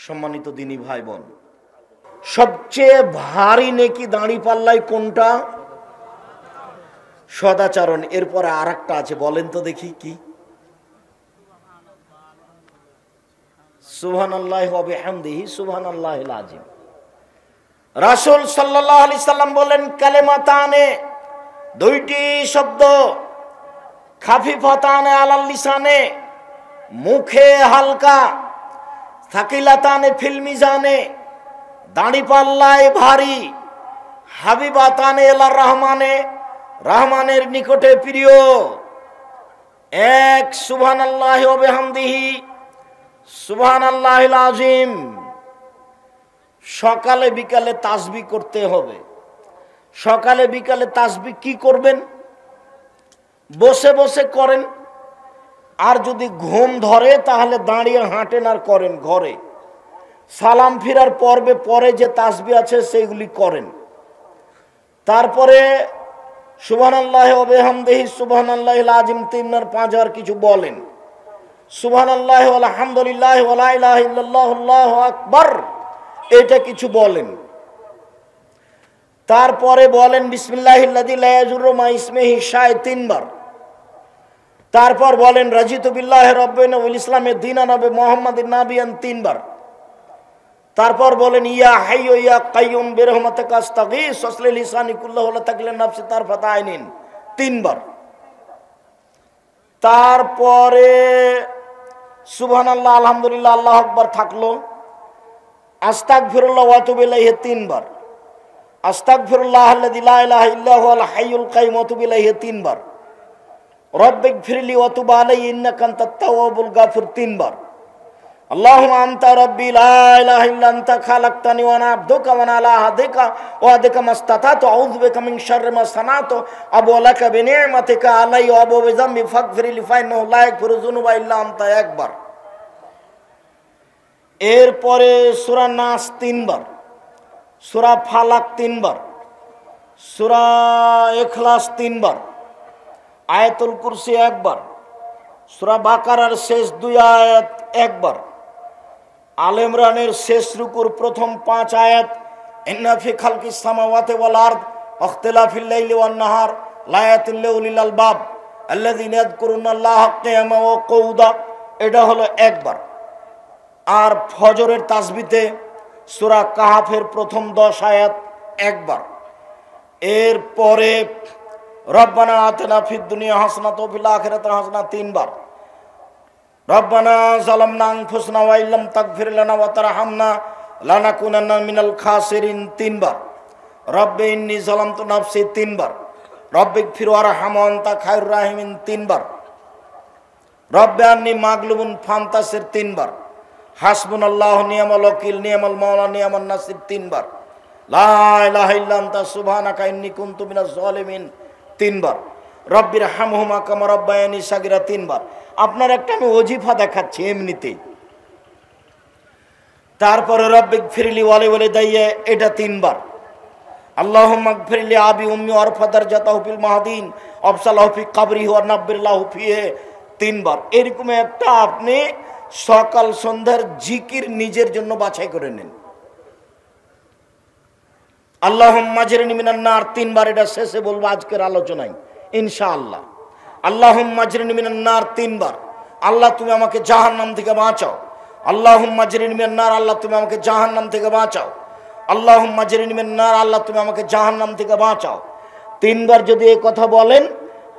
সম্মানিত দিনী ভাই বোন, সবচেয়ে ভারী নেকি দাঁড়ি পাল্লায় কোনটা? সদাচরণ। এরপরে আর একটা আছে, বলেন তো দেখি কি? সুবহানাল্লাহি ওয়া বিহামদিহি সুবহানাল্লাহিল আযীম। রাসূল সাল্লাল্লাহু আলাইহি সাল্লাম বলেন, কালেমাতানে, দুইটি শব্দ, খাফিফাতানে আলাল লিসানে, মুখে হালকা, সাকিলাতানে ফিল মিজানে, দাঁড়ি পাল্লায় ভারী, হাবিবাতানে ইলার রহমানে, রহমানের নিকটে প্রিয়। এক, সুবহানাল্লাহি ওয়া বিহামদিহি সুবহানাল্লাহিল আযীম। সকালে বিকালে তাসবিহ করতে হবে। সকালে বিকালে তাসবিহ কি করবেন? বসে বসে করেন, আর যদি ঘুম ধরে তাহলে দাঁড়িয়ে হাঁটেন আর করেন ঘরে। সালাম ফিরার পর্বে পরে যে তাসবিহ আছে সেইগুলি করেন। তারপরে সুবহানাল্লাহি ওয়া বিহামদিহি সুবহানাল্লাহিল আযীম 3 আর 5 আর কিছু বলেন। সুবহানাল্লাহি ওয়া আলহামদুলিল্লাহি ওয়া লা ইলাহা ইল্লাল্লাহু আল্লাহু আকবার, এটা কিছু বলেন। তারপরে বলেন বিসমিল্লাহিল্লাযী লা ইয়াযুররু মা ইসমিহি শাই'উন 3 বার। তারপর বলেন রাজিতু বিল্লাহি রাব্বান ওয়াল ইসলামে দীনান ওয়া মুহাম্মাদিন নাবিয়ান 3 বার। তারপর বলেন ইয়া হাইয়্যু ইয়া কাইয়্যুম বিরহমাতিকা আস্তাগীস ওয়াসলি লিসানি কুল্লাহু লা তাকলিন নাফসি তারফাতা আইনিন 3 বার। তারপরে সুবহানাল্লাহ আলহামদুলিল্লাহ আল্লাহু আকবার থাকলো। আস্তাগফিরুল্লাহ ওয়া আতুবু ইলাইহি 3 বার। আস্তাগফিরুল্লাহ আল্লাযী লা ইলাহা ইল্লা হুয়াল হাইয়ুল কাইয়্যুম ওয়া আতুবু ইলাইহি 3 বার। রব্বিগফিরলি ওয়া তুব আলাইয়া ইন্নাকা আনতাত তাওয়াবুল গাফুর 3 বার। আল্লাহুম্মা আনতা রাব্বি লা ইলাহা ইল্লা আনতা খালাকতানি ওয়া আনা আবদুকা ওয়া আনা আলা আহদিকা ওয়া আদিকা মাসতাতাতু আউযু বিকা মিন শাররি মা সানাতু আবু লাকা বিনি'মাতিকা আলাইয়া ওয়া আবু বিযামবি ফাগফিরলি ফাইন্নাহু লা ইয়াগফিরু যুনুবা ইল্লা আনতা 1 বার। এরপরে সূরা নাস 3 বার, সূরা ফালাক 3 বার, সূরা ইখলাস 3 বার, আয়াতুল কুরসি 1 বার, সূরা বাকারার শেষ 2 আয়াত 1 বার, আলে ইমরানের শেষ রুকুর প্রথম 5 আয়াত, ইন্না ফি খালকিস সামাওয়াতি ওয়াল আরদ ইখতিলাফিল লাইলি ওয়ান নাহার লায়াতুল লিউলিল আলবাব আল্লাযীনা ইয়াযকুরুনাল্লাহা কিয়ামান ওয়া কুউদা, এটা হলো 1 বার। আর ফজরের তাসবিতে সূরা কাহাফের প্রথম 10 আয়াত 1 বার। এরপরে রব্বানা আতিনা ফিদ দুনিয়া হাসানাতাও ওয়া ফিল আখিরাতি হাসানাতাও 3 বার। রব্বানা যালামনা আনফুসানা ওয়া ইল্লাম তাগফির লানা ওয়া তারহামনা লানাকুনান্না মিনাল খাসিরিন 3 বার। রব্বি ইন্নী যালামতু নাফসি 3 বার। রব্বিগফির ওয়ারহাম ওয়া আনতা খায়রুর রাহিমিন 3 বার। রব্বি আন্নী মাগলুবুন ফান্তাসির 3 বার। হাসবুনাল্লাহু নি'মাল ওয়াকিল নি'মাল মাওলা নি'মান নাসির 3 বার। লা ইলাহা ইল্লা আনতা সুবহানাকা ইন্নী কুনতু মিনাজ জালিমিন 3 বার। রব্বির হামহুমা কামা রাব্বায়ানি সাগীরা 3 বার। আপনার একটা আমি ওজিফা দেখাচ্ছি এমনিতেই। তারপরে রব্বিগফিরলি ওয়া লিওয়ালিদাইয়া, এটা 3 বার। আল্লাহুম্মা গফিরলি আবি উম্মি ওয়ারফা দারজাতাহু ফিল মাহদিন ওয়াবসালাহু ফি কবরিহি ওয়া নাব্বিরলাহু ফিহি 3 বার। এরকম একটা আপনি সকাল সন্ধ্যার জিকির নিজের জন্য বাছাই করে নেন। আল্লাহুম্মা আজরিনি মিনান নার 3 বার, এটা শেষে বলবো আজকের আলোচনায় ইনশাআল্লাহ। আল্লাহুম্মা আজরিনি মিনান নার 3 বার, আল্লাহ তুমি আমাকে জাহান্নাম থেকে বাঁচাও। আল্লাহুম্মা আজরিনি মিনান নার, আল্লাহ তুমি আমাকে জাহান্নাম থেকে বাঁচাও। আল্লাহুম্মা আজরিনি মিনান নার, আল্লাহ তুমি আমাকে জাহান্নাম থেকে বাঁচাও। 3 বার যদি এই কথা বলেন,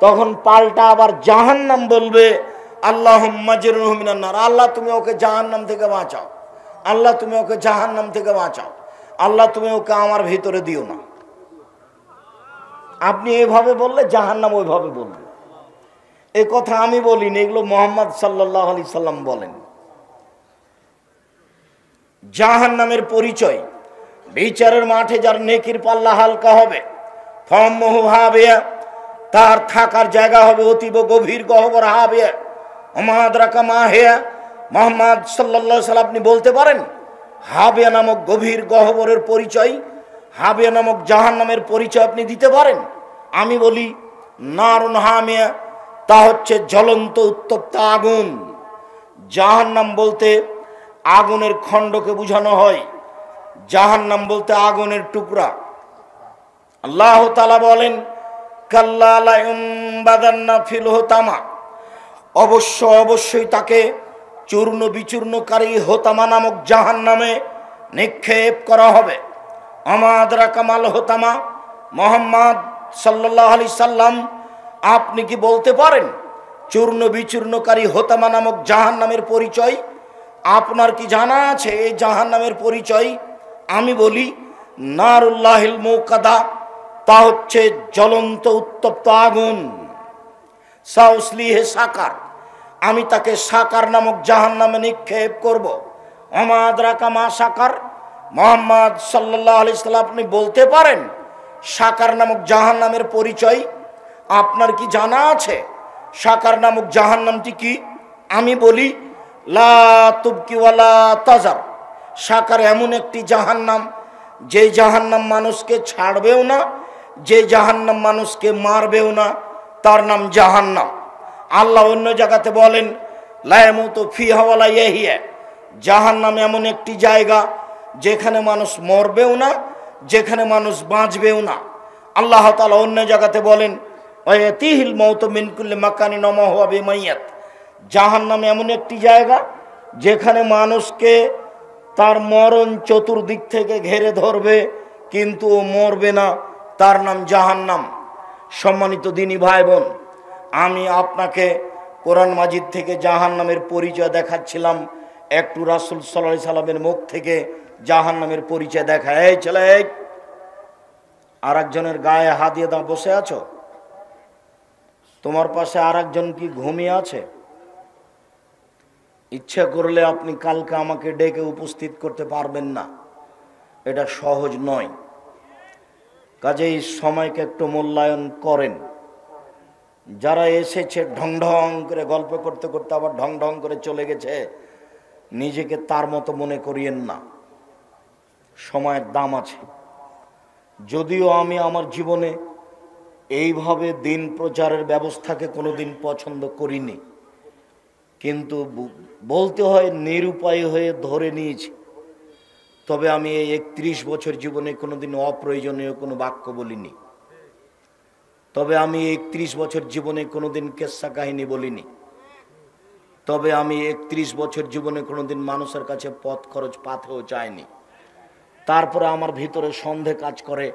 তখন পাল্টা আবার জাহান্নাম বলবে আল্লাহুম্মা আজরিনহু মিনান নার, আল্লাহ তুমি ওকে জাহান্নাম থেকে বাঁচাও। আল্লাহ তুমি ওকে জাহান্নাম থেকে বাঁচাও। আল্লাহ তুমি ওকে আমার ভিতরে দিও না। আপনি এইভাবে বললে জাহান্নাম ওইভাবে বলবে। এ কথা আমি বলিনি, এগুলো মুহাম্মদ সাল্লাল্লাহু আলাইহি সাল্লাম বলেন। জাহান্নামের পরিচয়, বিচারের মাঠে যার নেকির পাল্লা হালকা হবে, ফাম্মুহু হাবিয়া, তার থাকার জায়গা হবে অতীব গভীর গহ্বর হাবিয়া। ওমা আদরাকা মা হিয়া, মুহাম্মদ সাল্লাল্লাহু আলাইহি সাল্লাম আপনি বলতে পারেন হাবিয়া নামক গভীর গহ্বরের পরিচয়, হাবিয়া নামক জাহান্নামের পরিচয় আপনি দিতে পারেন? আমি বলি নারুন হামিয়া, তা হচ্ছে জ্বলন্ত উত্তপ্ত আগুন। জাহান্নাম বলতে আগুনের খণ্ডকে বোঝানো হয়, জাহান্নাম বলতে আগুনের টুকরা। আল্লাহ তাআলা বলেন, কাল্লা লা ইউনবাযান্না ফিল হুতামা, অবশ্যই তাকে চূর্ণ বিচূর্ণকারী হোতামা নামক জাহান্নামে নিক্ষেপ করা হবে। আমা আদরাকা মাল হোতামা, মুহাম্মদ সাল্লাল্লাহু আলাইহি সাল্লাম আপনি কি বলতে পারেন চূর্ণ বিচূর্ণকারী হোতামা নামক জাহান্নামের পরিচয়? আপনার কি জানা আছে এই জাহান্নামের পরিচয়? আমি বলি, নারুল্লাহিল মুকাদা, তা হচ্ছে জ্বলন্ত উত্তপ্ত আগুন। সাউসলিহে সাকার, আমি তাকে সাকার নামক জাহান্নামে নিক্ষেপ করব। আমা আদরাকা মা সাকার, মুহাম্মদ সাল্লাল্লাহু আলাইহি সাল্লাম আপনি বলতে পারেন সাকার নামক জাহান্নামের পরিচয়? আপনার কি জানা আছে সাকার নামক জাহান্নামটি কি? আমি বলি, লা তুবকি ওয়ালা তাজার, সাকার এমন একটি জাহান্নাম যে জাহান্নাম মানুষকে ছাড়বেও না, যে জাহান্নাম মানুষকে মারবেও না, তার নাম জাহান্নাম। আল্লাহ অন্য জায়গাতে বলেন, লা ইয়ামুতু ফিহা ওয়ালা ইয়াহইয়া, জাহান্নাম এমন একটি জায়গা যেখানে মানুষ মরবেও না, যেখানে মানুষ বাঁচবেও না। আল্লাহ তাআলা অন্য জায়গাতে বলেন, ওয়ায়াতিহিল মাউতু মিন কুল্লি মাকানিন ওয়া মা হুয়া বিমাইয়াত, জাহান্নাম এমন একটি জায়গা যেখানে মানুষকে তার মরণ চতুর্দিক থেকে ঘেরে ধরবে, কিন্তু ও মরবে না, তার নাম জাহান্নাম। সম্মানিত দিনী ভাই বোন, আমি আপনাকে কোরআন মাজিদ থেকে জাহান্নামের পরিচয় দেখাচ্ছিলাম। একটু রাসূল সাল্লাল্লাহু আলাইহি সাল্লামের মুখ থেকে জাহান্নামের পরিচয় দেখা। এই ছেলে, আর একজনের গায়ে হাত দিয়ে দাও, বসে আছো? তোমার পাশে আর একজন কি ঘুমিয়ে আছে? ইচ্ছা করলে আপনি কালকে আমাকে ডেকে উপস্থিত করতে পারবেন না, এটা সহজ নয়। কাজেই সময়কে একটু মূল্যায়ন করেন। যারা এসেছে ঢং ঢং করে গল্প করতে করতে আবার ঢং ঢং করে চলে গেছে, নিজেকে তার মতো মনে করিয়েন না। সময়ের দাম আছে। যদিও আমি আমার জীবনে এইভাবে দিন প্রচারের ব্যবস্থাকে কোনোদিন পছন্দ করিনি, কিন্তু বলতে হয় নিরুপায় হয়ে ধরে নিয়েছি। তবে আমি এই 31 বছর জীবনে কোনোদিন অপ্রয়োজনীয় কোনো বাক্য বলিনি। তবে আমি 31 বছর জীবনে কোনোদিন কেচ্ছা কাহিনী বলিনি। তবে আমি 31 বছর জীবনে কোনোদিন মানুষের কাছে পথ খরচ পাতেও চাইনি। তারপরে আমার ভিতরে সন্দেহ কাজ করে,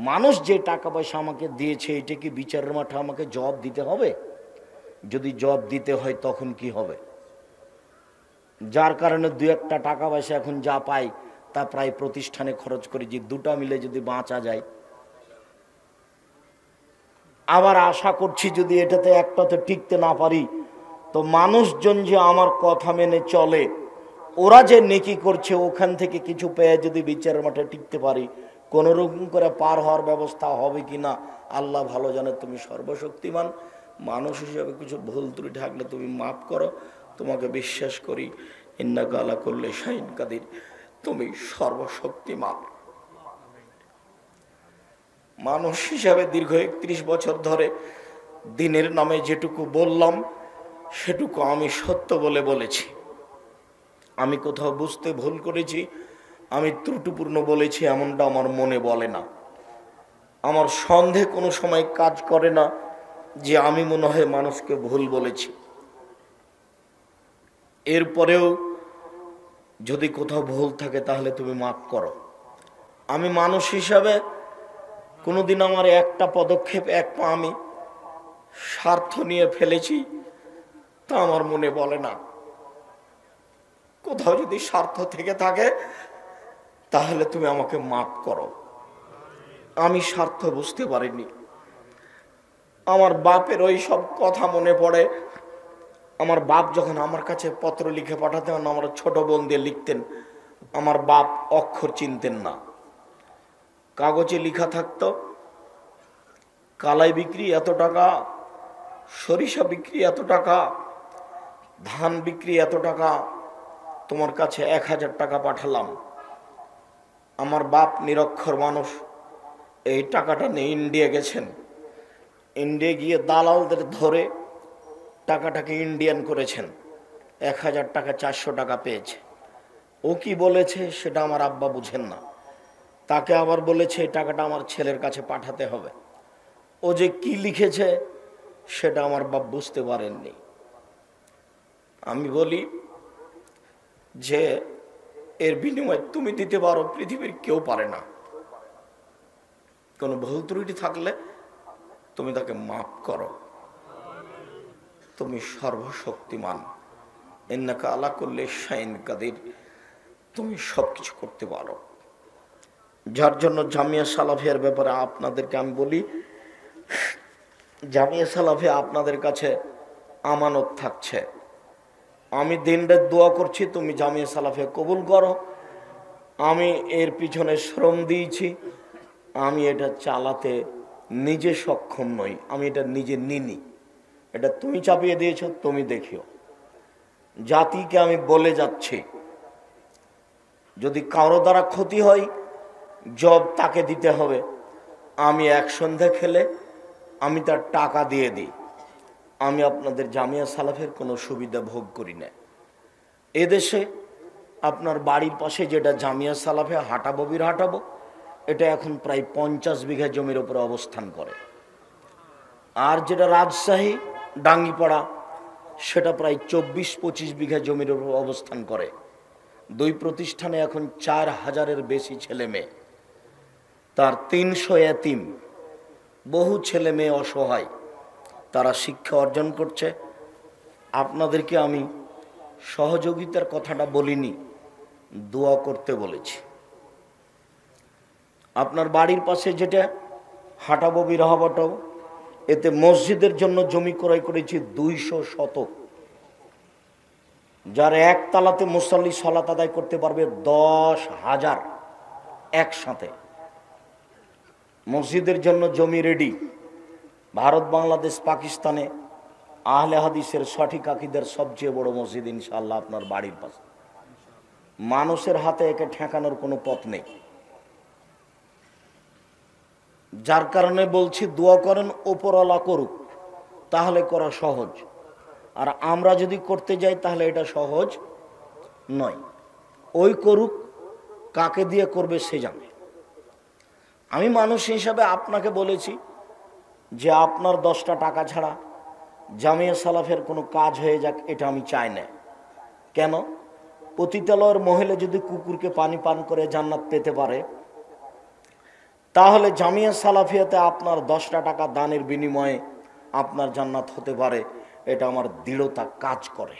মানুষ যে টাকা পয়সা আমাকে দিয়েছে এটা কি বিচারের মাঠে আমাকে জবাব দিতে হবে? যদি জবাব দিতে হয় তখন কি হবে? যার কারণে দু একটা টাকা পয়সা এখন যা পাই তা প্রায় প্রতিষ্ঠানে খরচ করি, যে দুটা মিলে যদি বাঁচা যায়। আবার আশা করছি যদি এটাতে একটাতে টিকতে না পারি, তো মানুষজন যে আমার কথা মেনে চলে, ওরা যে নেকি করছে ওখান থেকে কিছু পেয়ে যদি বিচারের মাঠে টিকতে পারি, কোনো রকম করে পার হওয়ার ব্যবস্থা হবে কিনা আল্লাহ ভালো জানে। তুমি সর্বশক্তিমান, মানুষ হিসেবে কিছু ভুল ত্রুটি থাকলে তুমি মাফ করো। তোমাকে বিশ্বাস করি, ইন্নাকা আলা কুল্লি শাইইন কাদির, তুমি সর্বশক্তিমান। মানুষ হিসাবে দীর্ঘ 31 বছর ধরে দিনের নামে যেটুকু বললাম সেটুকু আমি সত্য বলে বলেছি। আমি কোথাও বুঝতে ভুল করেছি, আমি ত্রুটিপূর্ণ বলেছি এমনটা আমার মনে বলে না। আমার সন্দেহ কোনো সময় কাজ করে না যে আমি মনে হয় মানুষকে ভুল বলেছি। এরপরেও যদি কোথাও ভুল থাকে তাহলে তুমি মাফ করো। আমি মানুষ হিসাবে কোনোদিন আমার একটা পদক্ষেপ, এক পা আমি স্বার্থ নিয়ে ফেলেছি তা আমার মনে বলে না। কোথাও যদি স্বার্থ থেকে থাকে তাহলে তুমি আমাকে মাফ করো। আমি স্বার্থ বুঝতে পারিনি। আমার বাপের ওই সব কথা মনে পড়ে। আমার বাপ যখন আমার কাছে পত্র লিখে পাঠাতেন, আমার ছোট বোন দিয়ে লিখতেন, আমার বাপ অক্ষর চিনতেন না। কাগজে লেখা থাকতো, কালাই বিক্রি এত টাকা, সরিষা বিক্রি এত টাকা, ধান বিক্রি এত টাকা, তোমার কাছে 1000 টাকা পাঠালাম। আমার বাপ নিরক্ষর মানুষ, এই টাকাটা নিয়ে ইন্ডিয়া গেছেন। ইন্ডিয়া গিয়ে দালালদের ধরে টাকাটাকে ইন্ডিয়ান করেছেন। 1000 টাকা 400 টাকা পেয়েছে। ও কি বলেছে সেটা আমার আব্বা বুঝেন না। তাকে আবার বলেছে এই টাকাটা আমার ছেলের কাছে পাঠাতে হবে। ও যে কি লিখেছে সেটা আমার বাপ বুঝতে পারেননি। আমি বলি যে এর বিনিময়ে তুমি দিতে পারো, পৃথিবীর কেউ পারে না। কোনো ভুল ত্রুটি থাকলে তুমি তাকে মাফ করো। তুমি সর্বশক্তিমান, ইন্নাকা আলা কুল্লি শাইইন কাদির, তুমি সবকিছু করতে পারো। যার জন্য জামিয়া সালাফিয়ার ব্যাপারে আপনাদেরকে আমি বলি, জামিয়া সালাফিয়া আপনাদের কাছে আমানত থাকছে। আমি দিন রাত দোয়া করছি তুমি জামিয়া সালাফিয়া কবুল করো। আমি এর পিছনে শ্রম দিয়েছি, আমি এটা চালাতে নিজে সক্ষম নই, আমি এটা নিজে নিনি। এটা তুমি চাপিয়ে দিয়েছ, তুমি দেখিও। জাতিকে আমি বলে যাচ্ছি, যদি কারো দ্বারা ক্ষতি হয় জব তাকে দিতে হবে। আমি এক সন্ধ্যা খেলে আমি তার টাকা দিয়ে দিই। আমি আপনাদের জামিয়া সালাফের কোনো সুবিধা ভোগ করি না। এদেশে আপনার বাড়ির পাশে যেটা জামিয়া সালাফে হাঁটাবো বীর হাঁটাবো, এটা এখন প্রায় 50 বিঘা জমির উপরে অবস্থান করে। আর যেটা রাজশাহী ডাঙ্গিপাড়া, সেটা প্রায় 24-25 বিঘা জমির উপর অবস্থান করে। দুই প্রতিষ্ঠানে এখন 4000-এর বেশি ছেলে মেয়ে, তার 300 এতিম, বহু ছেলে মেয়ে অসহায়, তারা শিক্ষা অর্জন করছে। আপনাদেরকে আমি সহযোগিতার কথাটা বলিনি, দোয়া করতে বলেছি। আপনার বাড়ির পাশে যেটা হাঁটাবো বিরাহাবাটো, এতে মসজিদের জন্য জমি ক্রয় করেছি 200 শতক, যার একতলাতে মুসল্লি সালাত আদায় করতে পারবে 10,000 একসাথে। মসজিদের জন্য জমি রেডি। ভারত, বাংলাদেশ, পাকিস্তানে আহলে হাদিসের সঠিক আকীদার সবচেয়ে বড় মসজিদ ইনশাআল্লাহ আপনার বাড়ির পাশে। মানুষের হাতে একে ঠেকানোর কোনো পথ নেই। যার কারণে বলছি দোয়া করেন ওপরওয়ালা করুক, তাহলে করা সহজ। আর আমরা যদি করতে যাই তাহলে এটা সহজ নয়। ওই করুক, কাকে দিয়ে করবে সে জানে। আমি মানুষ হিসাবে আপনাকে বলেছি যে আপনার 10টা টাকা ছাড়া জামিয়া সালাফের কোনো কাজ হয়ে যাক, এটা আমি চাই না। কেন? পতিতালয়ের মহিলা যদি কুকুরকে পানি পান করে জান্নাত পেতে পারে, তাহলে জামিয়া সালাফিয়াতে আপনার 10টা টাকা দানের বিনিময়ে আপনার জান্নাত হতে পারে। এটা আমার দৃঢ়তা কাজ করে,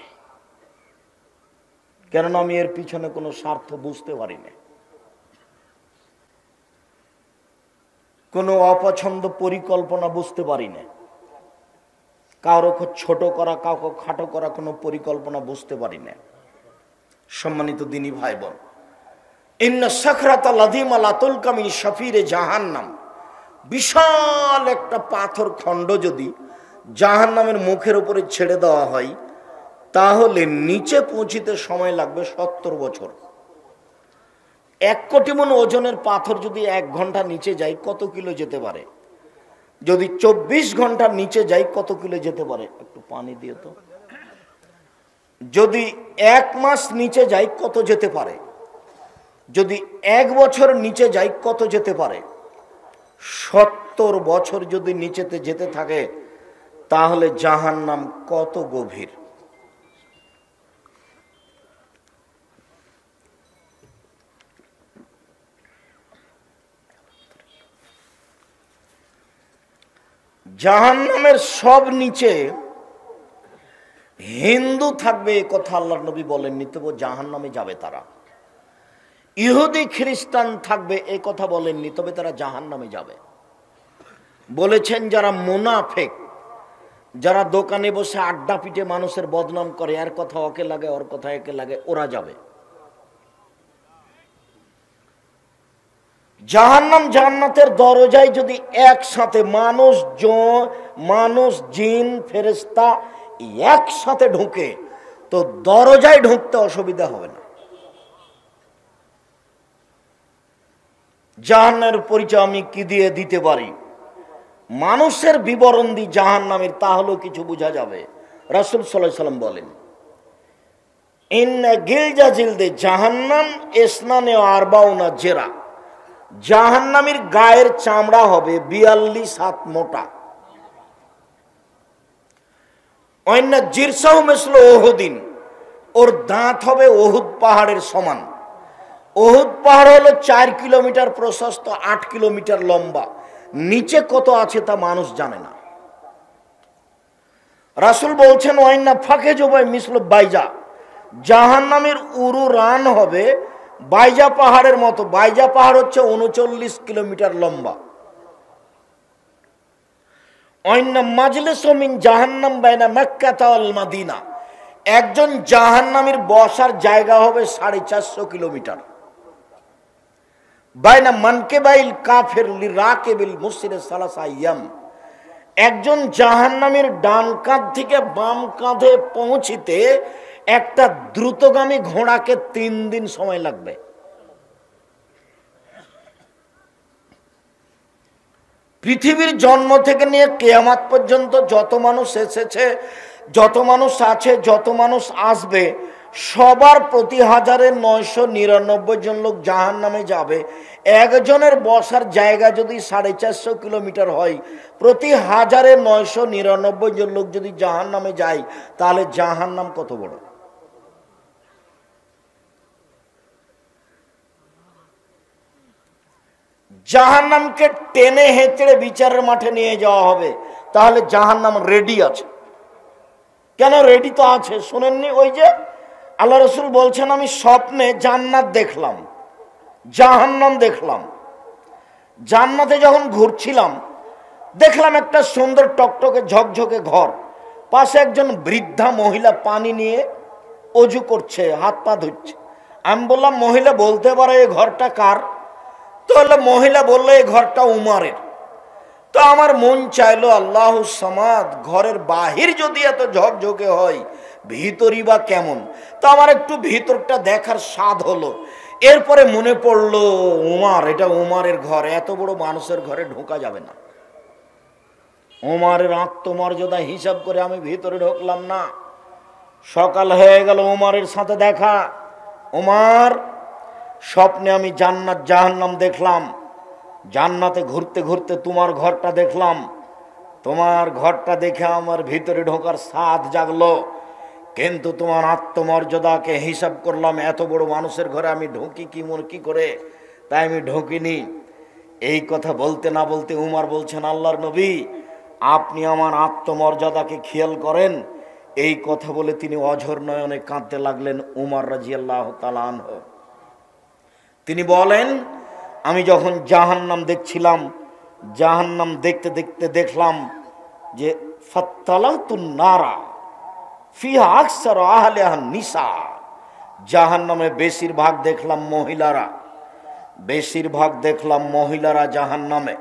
কেননা আমি এর পিছনে কোনো স্বার্থ বুঝতে পারি না। কোনো অপছন্দ পরিকল্পনা বুঝতে পারি না। কারো ছোট করা, কাউকে খাটো করা কোনো পরিকল্পনা বুঝতে পারি না। সম্মানিত দিনী ভাই বোন, ইন্না সাখরাতা লাযীমা লা তুলকা মিন শাফিরে জাহান্নাম, বিশাল একটা পাথর খণ্ড যদি জাহান্নামের মুখের উপরে ছেড়ে দেওয়া হয়, তাহলে নিচে পৌঁছিতে সময় লাগবে 70 বছর। 1 কোটি মণ ওজনের পাথর যদি 1 ঘন্টা নিচে যায় কত কিলো যেতে পারে? যদি 24 ঘন্টা নিচে যায় কত কিলো যেতে পারে? একটু পানি দিয়ে তো। যদি 1 মাস নিচে যায় কত যেতে পারে? যদি 1 বছর নিচে যায় কত যেতে পারে? 70 বছর যদি নিচেতে যেতে থাকে, তাহলে জাহান্নাম কত গভীর। জাহান্নামের সব নিচে হিন্দু থাকবে, এ কথা আল্লাহর নবী বলেননি, তবু জাহান্নামে যাবে তারা। ইহুদি খ্রিস্টান থাকবে, এ কথা বলেননি, তবে তারা জাহান্নামে যাবে। বলেছেন যারা মুনাফিক, যারা দোকানে বসে আড্ডা পিটে মানুষের বদনাম করে, এর কথা ওকে লাগে, ওর কথা একে লাগে, ওরা যাবে। জাহান্নাম জান্নাতের দরজায় যদি একসাথে মানুষ জিন ফেরেশতা একসাথে ঢুকে, তো দরজায় ঢুকতে অসুবিধা হবে না। জাহান্নামের পরিচয় আমি কি দিয়ে দিতে পারি? মানুষের বিবরণ দি জাহান্নামের, তাহলেও কিছু বোঝা যাবে। রাসূল সাল্লাল্লাহু আলাইহি সাল্লাম বলেন, ইন্না গিলজা জিলদে জাহান্নাম ইসনানে আরবাউনা জেরা, জাহান্নামীর গায়ের চামড়া হবে 42 হাত মোটা। অন্য জিরসাউ মিসল ওহুদিন, ওর দাঁত হবে ওহুদ পাহাড়ের সমান। ওহুদ পাহাড় হলো 4 কিলোমিটার প্রশস্ত, 8 কিলোমিটার লম্বা। নিচে কত আছে তা মানুষ জানে না। রাসূল বলছেন ওয়াইন্না ফাঁকে জবাই মিসল বাইজা, জাহান্নামের উরু রান হবে বাইজা পাহাড়ের মতো। বাইজা পাহাড় হচ্ছে 39 কিলোমিটার লম্বা। অন্য মাজলিস মিন জাহান্নাম বাইনা মক্কা ওয়াল মদিনা, একজন জাহান্নামীর বসার জায়গা হবে 450 কিলোমিটার। বাইনা মানকেবাইল কাফির লিরাকিবিল মুসির সালাসা আইয়াম, একজন জাহান্নামীর ডান কাঁধ থেকে বাম কাঁধে পৌঁছিতে একটা দ্রুতগামী ঘোড়াকে 3 দিন সময় লাগবে। পৃথিবীর জন্ম থেকে নিয়ে কিয়ামত পর্যন্ত যত মানুষ এসেছে, যত মানুষ আছে, যত মানুষ আসবে, সবার প্রতি 1999 জন লোক জাহান্নামে যাবে। একজনের বসার জায়গা যদি 450 কিলোমিটার হয়, প্রতি 1999 জন লোক যদি জাহান্নামে যায়, তাহলে জাহান্নাম কত বড়। জাহান্নামকে টেনে হেঁচড়ে বিচারের মাঠে নিয়ে যাওয়া হবে, তাহলে জাহান্নাম রেডি আছে। কেন রেডি তো আছে, শুনেননি? ওই যে আল্লাহ রসুল বলছেন, আমি স্বপ্নে জান্নাত দেখলাম, জাহান্নাম দেখলাম। জান্নাতে যখন ঘুরছিলাম, দেখলাম একটা সুন্দর টকটকে ঝকঝকে ঘর, পাশে একজন বৃদ্ধা মহিলা পানি নিয়ে অজু করছে, হাত পা ধুচ্ছে। আমি বললাম, মহিলা বলতে পারে এই ঘরটা কার? তাহলে মহিলা বললো এই ঘরটা উমারের। তো আমার মন চাইলো, আল্লাহ সামাদ, ঘরের বাহির যদি এত ঝকঝকে হয়, ভিতরই বা কেমন? তো আমার একটু ভিতরটা দেখার স্বাদ হলো। এরপরে মনে পড়লো, উমার, এটা উমারের ঘর, এত বড় মানুষের ঘরে ঢোকা যাবে না। উমারের আত্মমর্যাদা হিসাব করে আমি ভিতরে ঢুকলাম না। সকাল হয়ে গেল, উমারের সাথে দেখা। উমার, স্বপ্নে আমি জান্নাত জাহান্নাম দেখলাম, জান্নাতে ঘুরতে ঘুরতে তোমার ঘরটা দেখলাম, তোমার ঘরটা দেখে আমার ভিতরে ঢোকার স্বাদ জাগলো, কিন্তু তোমার আত্মমর্যাদাকে হিসাব করলাম, এত বড় মানুষের ঘরে আমি ঢুকি কি করে, তাই আমি ঢুকিনি। এই কথা বলতে না বলতে উমার বলছেন, আল্লাহর নবী, আপনি আমার আত্মমর্যাদাকে খেয়াল করেন। এই কথা বলে তিনি অঝর নয়নে কাঁদতে লাগলেন। উমর রাদিয়াল্লাহু তাআলা আনহু তিনি বলেন, আমি যখন জাহান্নাম দেখছিলাম, জাহান্নাম দেখতে দেখতে দেখলাম যে ফাত্তালাতুন নারা ফিহা আকসার আহলিহা নিসা, জাহান্নামে বেশিরভাগ দেখলাম মহিলারা, বেশিরভাগ দেখলাম মহিলারা জাহান্নামে।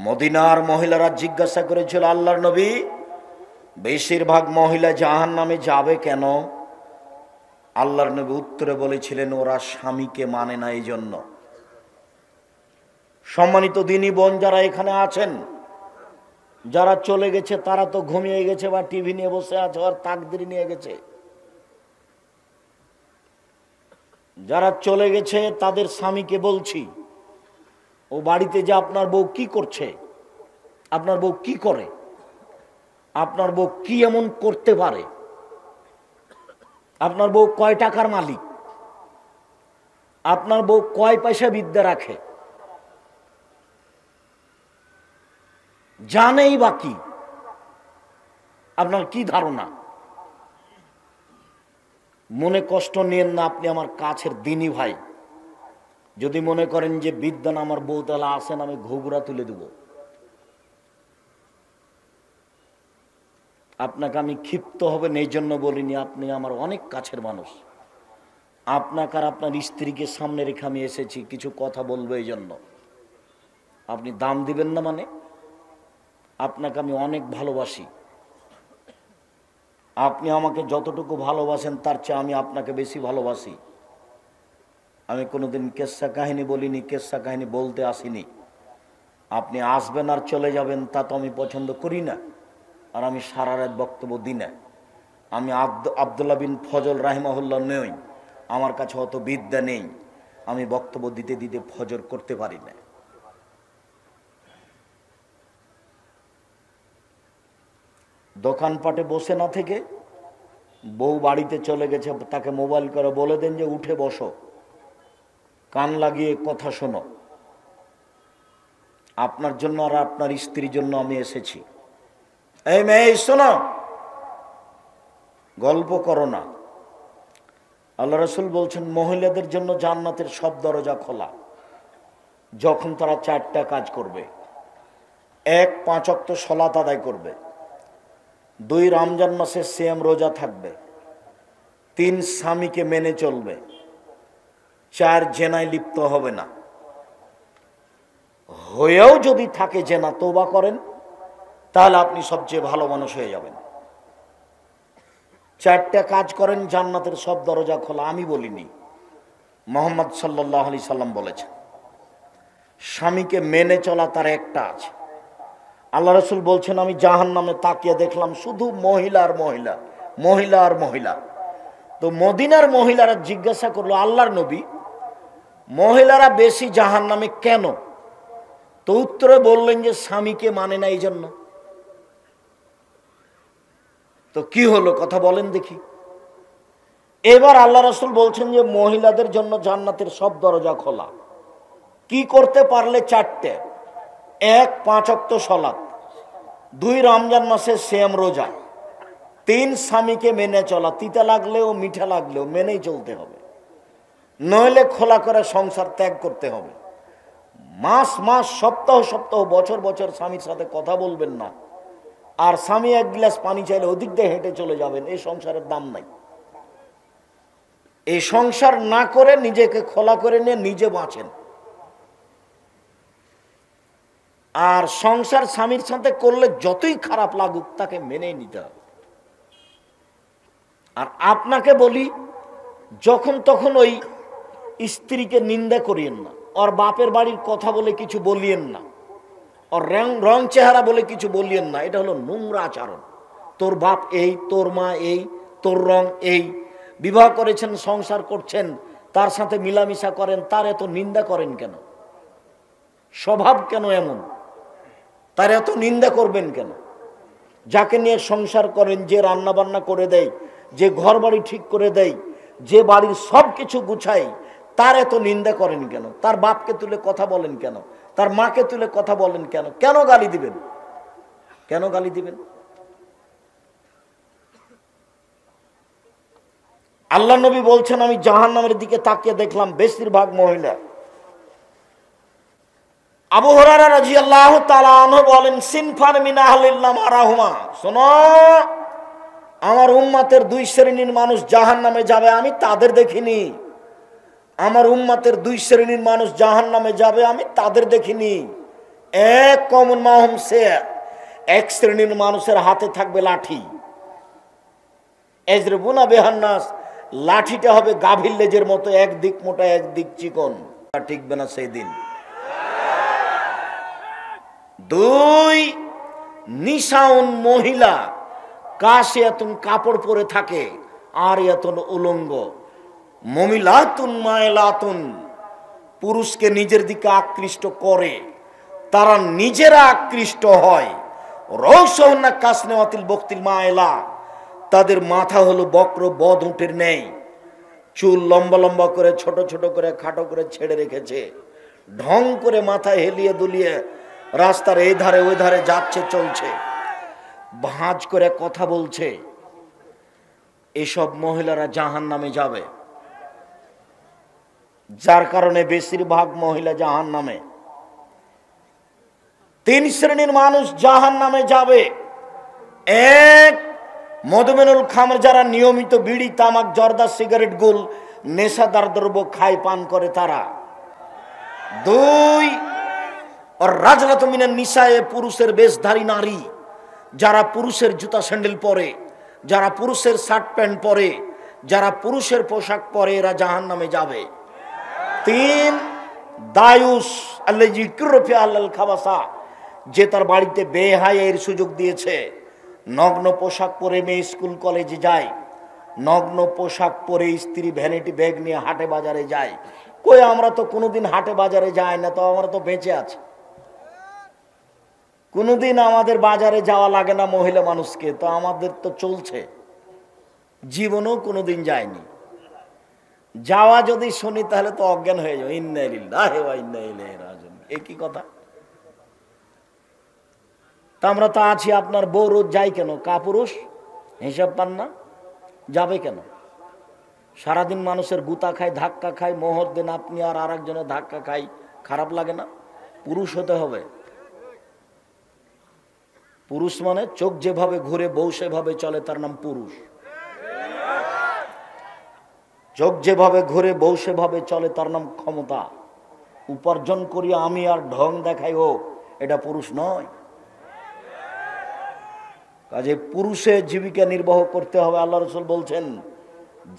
মদিনার মহিলারা জিজ্ঞাসা করেছিল, আল্লাহর নবী, বেশিরভাগ মহিলা জাহান্নামে যাবে কেন? আল্লাহর নবী উত্তরে বলেছিলেন, ওরা স্বামীকে মানে না, এই জন্য। সম্মানিত দিনী বোন যারা এখানে আছেন, যারা চলে গেছে তারা তো ঘুমিয়ে গেছে বা টিভি নিয়ে বসে আছে, আর তাকদীর নিয়ে গেছে। যারা চলে গেছে তাদের স্বামীকে বলছি, ও বাড়িতে যে আপনার বউ কি করছে, আপনার বউ কি করে, আপনার বউ কি এমন করতে পারে, আপনার বউ কয় টাকার মালিক, আপনার বউ কয় পয়সা বিদ্যা রাখে, জানেই বা কি, আপনার কি ধারণা? মনে কষ্ট নিয়েন না, আপনি আমার কাছের দিনী ভাই। যদি মনে করেন যে বিদ্যান আমার বউ, তাহলে আসেন, আমি ঘুঘুরা তুলে দেব। আপনাকে আমি ক্ষিপ্ত হবেন এই জন্য বলিনি, আপনি আমার অনেক কাছের মানুষ। আপনাকে আর আপনার স্ত্রীকে সামনে রেখে আমি এসেছি, কিছু কথা বলবো এই জন্য। আপনি দাম দিবেন না মানে? আপনাকে আমি অনেক ভালোবাসি, আপনি আমাকে যতটুকু ভালোবাসেন তার চেয়ে আমি আপনাকে বেশি ভালোবাসি। আমি কোনোদিন কেচ্ছা কাহিনী বলিনি, কেচ্ছা কাহিনী বলতে আসিনি। আপনি আসবেন আর চলে যাবেন, তা তো আমি পছন্দ করি না, আর আমি সারা রাত বক্তব্য দিই না। আমি আব্দুল্লাহ বিন ফজল রাহিমাহুল্লাহ নই, আমার কাছে অত বিদ্যা নেই, আমি বক্তব্য দিতে দিতে ফজর করতে পারি না। দোকানপাটে বসে না থেকে বউ বাড়িতে চলে গেছে, তাকে মোবাইল করে বলে দেন যে উঠে বসো, কান লাগিয়ে কথা শোনো, আপনার জন্য আর আপনার স্ত্রীর জন্য আমি এসেছি। এই মেয়ে শোনো, গল্প করো না। আল্লাহ রাসূল বলছেন মহিলাদের জন্য জান্নাতের সব দরজা খোলা যখন তারা 4টা কাজ করবে। 1, 5 ওয়াক্ত সালাত আদায় করবে। 2, রমজান মাসে সিয়াম রোজা থাকবে। 3, স্বামীকে মেনে চলবে। 4, জেনায় লিপ্ত হবে না। হয়েও যদি থাকে জেনা, তওবা করেন, তাহলে আপনি সবচেয়ে ভালো মানুষ হয়ে যাবেন। 4টা কাজ করেন, জান্নাতের সব দরজা খোলা। আমি বলিনি, মুহাম্মদ সাল্লাল্লাহু আলাইহি সাল্লাম বলেছেন। স্বামীকে মেনে চলা তার একটা আছে। আল্লাহ রাসূল বলছেন আমি জাহান্নামে তাকিয়ে দেখলাম শুধু মহিলা আর মহিলা, মহিলা আর মহিলা। তো মদিনার মহিলারা জিজ্ঞাসা করলো আল্লাহর নবী, মহিলারা বেশি জাহান্নামে কেন? তো উত্তরে বললেন যে স্বামীকে মানে না এই জন্য। তো কি হলো কথা বলেন দেখি। এবার আল্লাহ রাসূল বলছেন যে মহিলাদের জন্য জান্নাতের সব দরজা খোলা। কি করতে পারলে? 4টে। 1, 5 ওয়াক্ত সালাত। 2, রমজান মাসে সিয়াম রোজা। 3, স্বামীকে মেনে চলা। তিতা লাগলেও মিঠা লাগলেও মেনেই চলতে হবে, নইলে খোলা করে সংসার ত্যাগ করতে হবে। মাস মাস, সপ্তাহ সপ্তাহ, বছর বছর স্বামীর সাথে কথা বলবেন না, আর স্বামী 1 গ্লাস পানি চাইলে ওদিক দিয়ে হেঁটে চলে যাবেন। এই সংসারের দাম নাই। এই সংসার না করে নিজেকে খোলা করে নিয়ে নিজে বাঁচেন। আর সংসার স্বামীর সাথে করলে যতই খারাপ লাগুক তাকে মেনে নিতে হবে। আর আপনাকে বলি, যখন তখন ওই স্ত্রীকে নিন্দা করিয়েন না, ওর বাপের বাড়ির কথা বলে কিছু বলিয়েন না, ওর রং চেহারা বলে কিছু বলিয়েন না। এটা হলো নোংরা আচরণ। তোর বাপ এই, তোর মা এই, তোর রং এই। বিবাহ করেছেন, সংসার করছেন, তার সাথে মিলামিশা করেন, তার এত নিন্দা করেন কেন? স্বভাব কেন এমন? তার এত নিন্দা করবেন কেন? যাকে নিয়ে সংসার করেন, যে রান্না বান্না করে দেয়, যে ঘর বাড়ি ঠিক করে দেয়, যে বাড়ির সব কিছু গুছায়, তার এত নিন্দা করেন কেন? তার বাপকে তুলে কথা বলেন কেন? তার মাকে তুলে কথা বলেন কেন? কেন গালি দিবেন? কেন গালি দিবেন? আল্লাহ নবী বলছেন আমি জাহান্নামের দিকে তাকিয়ে দেখলাম বেশিরভাগ মহিলা। আবু হুরায়রা রাদিয়াল্লাহু তাআলা আনহু বলেন সিনফান মিন আহলিন নার মারাহুমা, শোনো, আমার উম্মতের 2 শ্রেণীর মানুষ জাহান্নামে যাবে, আমি তাদের দেখিনি। আমার উম্মতের 2 শ্রেণীর মানুষ জাহান্নামে যাবে, আমি তাদের দেখিনি। এক কওমুন মাহুম সিয়ার, এক শ্রেণীর মানুষের হাতে থাকবে লাঠি। এজরবুনা বিহান নাস, লাঠিটা হবে গাভীর লেজের মতো, একদিক মোটা একদিক চিকন, ঠিকবে না সেই দিন। 2, নিসাউন, মহিলা, কাশিয়াতুন, কাপড় পরে থাকে, আর ইয়াতুন, উলঙ্গ, মমিলাতুন মায়লাতুন, পুরুষকে নিজের দিকে আকৃষ্ট করে, তারা নিজেরা আকৃষ্ট হয়। রৌসুন্না কাসনেওয়াতিল বক্তিল মায়লা, তাদের মাথা হলো বক্র বদ উটের নেই, চুল লম্বা লম্বা করে, ছোট ছোট করে, খাটো করে ছেড়ে রেখেছে, ঢং করে মাথা হেলিয়ে দুলিয়ে রাস্তার এই ধারে ওই ধারে যাচ্ছে চলছে, ভাঁজ করে কথা বলছে। এসব মহিলারা জাহান্নামে যাবে। যার কারণে বেশিরভাগ মহিলা জাহান্নামে। 3 শ্রেণীর মানুষ জাহান্নামে যাবে। 1, মদমেনুল খামর, যারা নিয়মিত বিড়ি, তামাক, জর্দা, সিগারেট, গুল, নেশাদার দ্রব্য খায়, পান করে তারা। 2, আর রাজরাত মিনান নিসায়ে, পুরুষের বেশধারী নারী, যারা পুরুষের জুতা স্যান্ডেল পরে, যারা পুরুষের শার্ট প্যান্ট পরে, যারা পুরুষের পোশাক পরে, এরা জাহান্নামে যাবে। 3, দায়ুস আল্লাযী ইকরফি আলাল খাবাসা, যে তার বাড়িতে বেহায়ার সুযোগ দিয়েছে, নগ্ন পোশাক পরে মেয়ে স্কুল কলেজে যায়, নগ্ন পোশাক পরে স্ত্রী ভ্যানিটি ব্যাগ নিয়ে হাটে বাজারে যায়। কই আমরা তো কোনোদিন হাটে বাজারে যাই না, তো আমরা তো বেঁচে আছি। কোনোদিন আমাদের বাজারে যাওয়া লাগে না মহিলা মানুষকে, তো আমাদের তো চলছে, জীবনেও কোনোদিন যায়নি। যাওয়া যদি শুনি তাহলে তো অজ্ঞান হয়ে যাবে। ইন্না লিল্লাহি ওয়া ইন্না ইলাইহি রাজিউন, এ কি কথা? তা আমরা তো আছি। আপনার বউ রোজ যায় কেন? কাপুরুষ হিসাব পান না, যাবে কেন? সারাদিন মানুষের গুতা খায়, ধাক্কা খায়, মোহর দেন আপনি আর আরেকজনের ধাক্কা খাই, খারাপ লাগে না? পুরুষ হতে হবে। পুরুষ মানে চোখ যেভাবে ঘুরে বউ সেভাবে চলে, তার নাম পুরুষ। চোখ যেভাবে ঘুরে বউ সেভাবে চলে, তার নাম ক্ষমতা। উপার্জন করি আমি আর ঢং দেখাই ও, এটা পুরুষ নয়। কাজে পুরুষে জীবিকা নির্বাহ করতে হবে। আল্লাহ রাসূল বলছেন,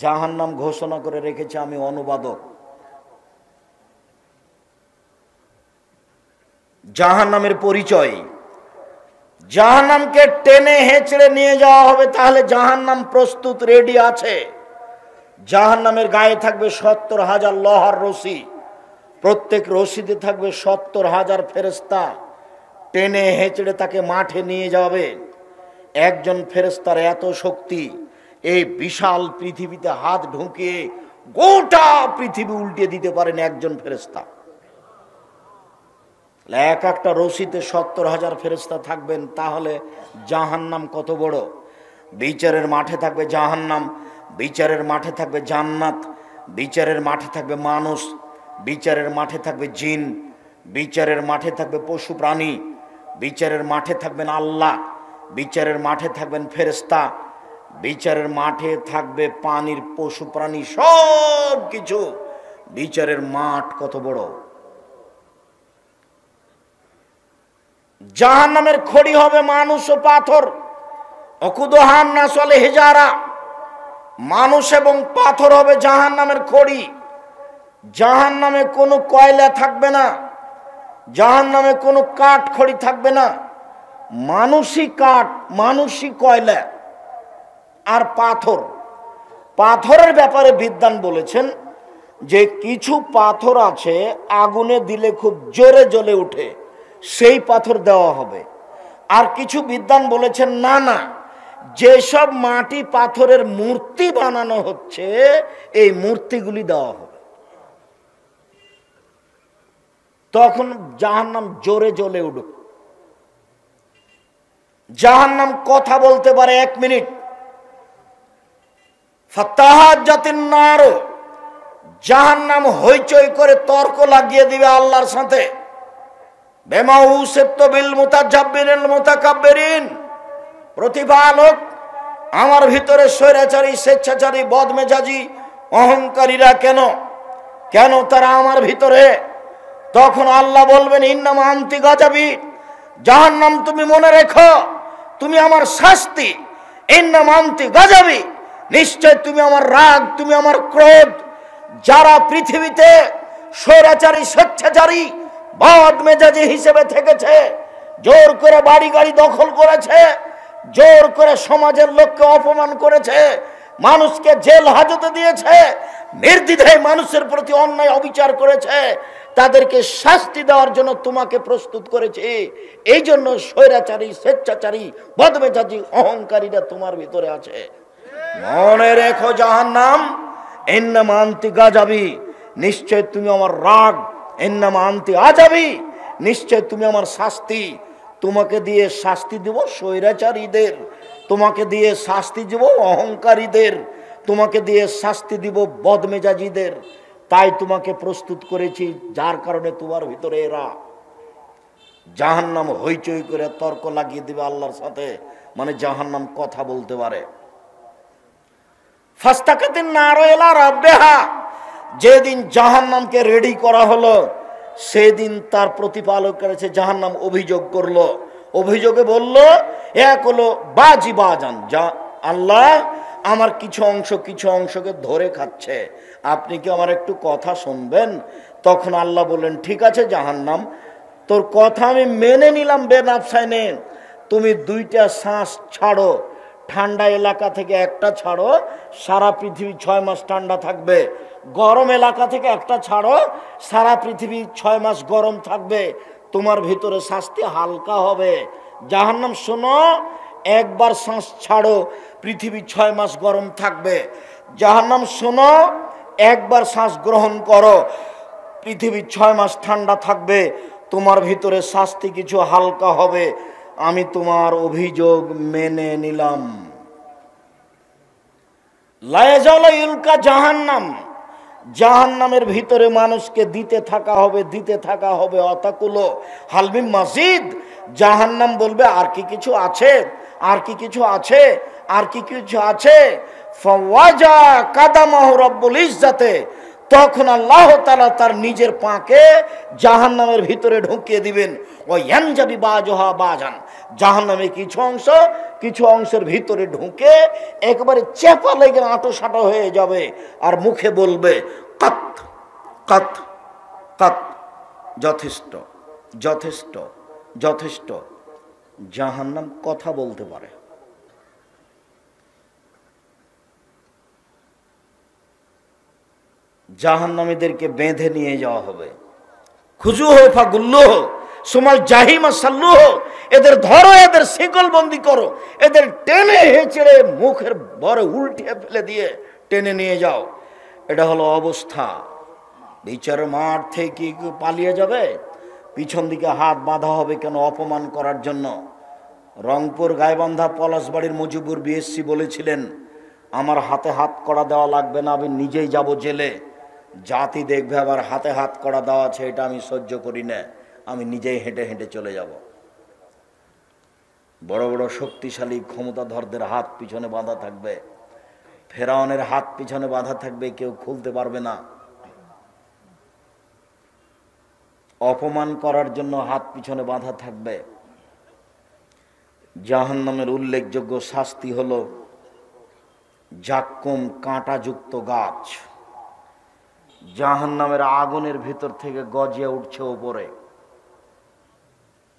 জাহান্নাম ঘোষণা করে রেখেছে আমি অনুবাদক। জাহান্নামের পরিচয়, জাহান্নামকে টেনে হেঁচড়ে নিয়ে যাওয়া হবে, তাহলে জাহান্নাম প্রস্তুত, রেডি আছে। জাহান্নামের গায়ে থাকবে ৭০,০০০ লোহার রশি, প্রত্যেক রশিতে থাকবে ৭০,০০০ ফেরেশতা, টেনে হেঁচড়ে তাকে মাঠে নিয়ে যাবে। একজন ফেরেশতার এত শক্তি, এই বিশাল পৃথিবীতে হাত ঢুকিয়ে গোটা পৃথিবী উল্টে দিতে পারেন একজন ফেরেশতা। এক একটা রশিতে ৭০,০০০ ফেরেশতা থাকবেন, তাহলে জাহান্নাম কত বড়। বিচারের মাঠে থাকবে জাহান্নাম, বিচারের মাঠে থাকবে জান্নাত, বিচারের মাঠে থাকবে মানুষ, বিচারের মাঠে থাকবে জিন, বিচারের মাঠে থাকবে পশু প্রাণী, বিচারের মাঠে থাকবেন আল্লাহ, বিচারের মাঠে থাকবেন ফেরেশতা, বিচারের মাঠে থাকবে পানির পশু প্রাণী, সব কিছু। বিচারের মাঠ কত বড়। জাহান্নামের খড়ি হবে মানুষ ও পাথর। অকুদহান না চলে হেজারা, মানুষ এবং পাথর হবে জাহান্নামের খড়ি। জাহান্নামে কোনো কয়লা থাকবে না, জাহান্নামে কোনো কাঠ খড়ি থাকবে না। মানুষই কাঠ, মানুষই কয়লা আর পাথর। পাথরের ব্যাপারে বিদ্বান বলেছেন যে কিছু পাথর আছে আগুনে দিলে খুব জোরে জ্বলে ওঠে, সেই পাথর দেওয়া হবে। আর কিছু বিদ্বান বলেছেন না না, যেসব মাটি পাথরের মূর্তি বানানো হচ্ছে এই মূর্তিগুলি দেওয়া হবে, তখন জাহান্নাম জোরে জ্বলে উঠবে। জাহান্নাম কথা বলতে পারে 1 মিনিট। ফাতাহাজ্জাতিন নার, জাহান্নাম হইচই করে তর্ক লাগিয়ে দিবে আল্লাহর সাথে। বেমা উসিবতু বিল মুতাজাব্বিরিল মুতাকাব্বিরিন, প্রতিপালক আমার ভিতরে স্বৈরাচারী, স্বেচ্ছাচারী, বদমেজাজি, অহংকারীরা কেন কেন তারা আমার ভিতরে? তখন আল্লাহ বলবেন, ইন্নামা আনতি গাজাবি, জাহান্নাম তুমি মনে রেখো তুমি আমার শাস্তি। ইন্নামা আনতি গাজাবি, নিশ্চয় তুমি আমার রাগ, তুমি আমার ক্রোধ। যারা পৃথিবীতে স্বৈরাচারী, স্বেচ্ছাচারী, বদমেজাজি হিসেবে থেকেছে, জোর করে বাড়ি গাড়ি দখল করেছে, জোর করে সমাজের লোককে অপমান করেছে, মানুষকে জেল হাজতে দিয়েছে, নির্দ্বিধায় মানুষের প্রতি অন্যায় অবিচার করেছে, তাদেরকে শাস্তি দেওয়ার জন্য তোমাকে প্রস্তুত করেছে। এই জন্য স্বৈরাচারী, স্বেচ্ছাচারী, বদমেজাজি, অহংকারীরা তোমার ভিতরে আছে। মনে রেখো জাহান্নাম, ইন্নামা আনতি গাজাবি, নিশ্চয় তুমি আমার রাগ। ইন্নামা আনতি আজাবি, নিশ্চয় তুমি আমার শাস্তি। তোমাকে দিয়ে শাস্তি দেব স্বৈরাচারীদের, তোমাকে দিয়ে শাস্তি দেব অহংকারীদের, তোমাকে দিয়ে শাস্তি দিব বদমেজাজিদের। তাই তোমাকে প্রস্তুত করেছি, যার কারণে তোমার ভিতরে এরা। জাহান্নাম হইচই করে তর্ক লাগিয়ে দিবে আল্লাহর সাথে, মানে জাহান্নাম কথা বলতে পারে। ফাস্তাকাতিন নারু ইলা রাব্বিহা, যেদিন জাহান্নামকে রেডি করা হলো সেদিন তার প্রতিপালক করেছে, জাহান্নাম অভিযোগ করলো। অভিযোগে বলল, এক হলো বাজি বাজান, যা আল্লাহ আমার কিছু অংশকে ধরে খাচ্ছে, আপনি কি আমার একটু কথা শুনবেন? তখন আল্লাহ বললেন, ঠিক আছে জাহান্নাম, তোর কথা আমি মেনে নিলাম বেনাফসায় নে, তুমি 2টা শ্বাস ছাড়ো, ঠান্ডা এলাকা থেকে একটা ছাড়ো, সারা পৃথিবী 6 মাস ঠান্ডা থাকবে। গরম এলাকা থেকে একটা ছাড়ো, সারা পৃথিবী 6 মাস গরম থাকবে। তোমার ভিতরে শাস্তি হালকা হবে। জাহান্নাম শোনো, একবার শ্বাস ছাড়ো, পৃথিবী 6 মাস গরম থাকবে। জাহান্নাম শোনো, একবার শ্বাস গ্রহণ করো, পৃথিবী 6 মাস ঠান্ডা থাকবে। তোমার ভিতরে শাস্তি কিছু হালকা হবে। আমি তোমার অভিযোগ মেনে নিলাম। লায়াজাউলকা জাহান্নাম, জাহান্নামের ভিতরে মানুষকে দিতে থাকা হবে, দিতে থাকা হবে। অতাকুলো হালমিম মাজিদ, জাহান্নাম বলবে আর কি কিছু আছে, আর কি কিছু আছে, আর কি কিছু আছে। ফাওয়াজা কাদামাহু রব্বুল ইজ্জাতে, তখন আল্লাহ তাআলা তার নিজের পাকে জাহান্নামের ভিতরে ঢুকিয়ে দিবেন। ও ইয়ানজাবি বাজহা বাজান, জাহান্নামের কিছু অংশের ভিতরে ঢুকে একবারে চেপা লেগে আঁটো সাঁটো হয়ে যাবে, আর মুখে বলবে কাত কাত কাত, যথেষ্ট যথেষ্ট যথেষ্ট। জাহান্নাম কথা বলতে পারে। জাহান্নামীদেরকে বেঁধে নিয়ে যাওয়া হবে। খুজুহু ফাগুল্লুহু সুমাল জাহিমা সাল্লুহু, এদের ধরো, এদের শিকল বন্দি করো, এদের টেনে হেঁচড়ে মুখের ভরে উল্টিয়ে ফেলে দিয়ে টেনে নিয়ে যাও। এটা হলো অবস্থা। বিচারের মাঠ থেকে কি পালিয়ে যাবে? পিছন দিকে হাত বাঁধা হবে কেন? অপমান করার জন্য। রংপুর গাইবান্ধা পলাশবাড়ির মুজিবুর বিএসসি বলেছিলেন, আমার হাতে হাত কড়া দেওয়া লাগবে না, আমি নিজেই যাব জেলে। জাতি দেখবে আবার হাতে হাত কড়া দেওয়া আছে, এটা আমি সহ্য করি না, আমি নিজেই হেঁটে হেঁটে চলে যাব। বড় বড় শক্তিশালী ক্ষমতাধরদের হাত পিছনে বাঁধা থাকবে, ফেরাউনের হাত পিছনে বাঁধা থাকবে, কেউ খুলতে পারবে না। অপমান করার জন্য হাত পিছনে বাঁধা থাকবে। জাহান্নামের উল্লেখযোগ্য শাস্তি হলো জাক্কুম, কাঁটাযুক্ত গাছ। জাহান্নামের আগুনের ভিতর থেকে গজিয়ে উঠছে ওপরে,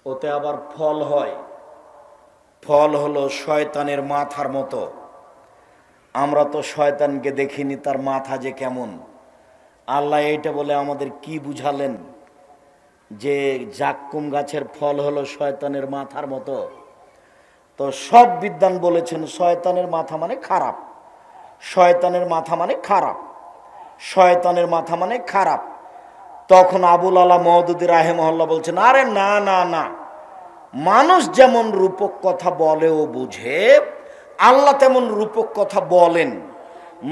ওতে আবার ফল হয়। ফল হলো শয়তানের মাথার মতো। আমরা তো শয়তানকে দেখিনি, তার মাথা যে কেমন। আল্লাহ এইটা বলে আমাদের কি বুঝালেন যে জাক্কুম গাছের ফল হলো শয়তানের মাথার মতো? তো সব বিদ্বান বলেছেন শয়তানের মাথা মানে খারাপ, শয়তানের মাথা মানে খারাপ, শয়তানের মাথা মানে খারাপ। তখন আবুল আলা মওদুদি রাহিমাহুল্লাহ বলছেন, আরে না না না, মানুষ যেমন রূপক কথা বলে ও বুঝে, আল্লাহ তেমন রূপক কথা বলেন।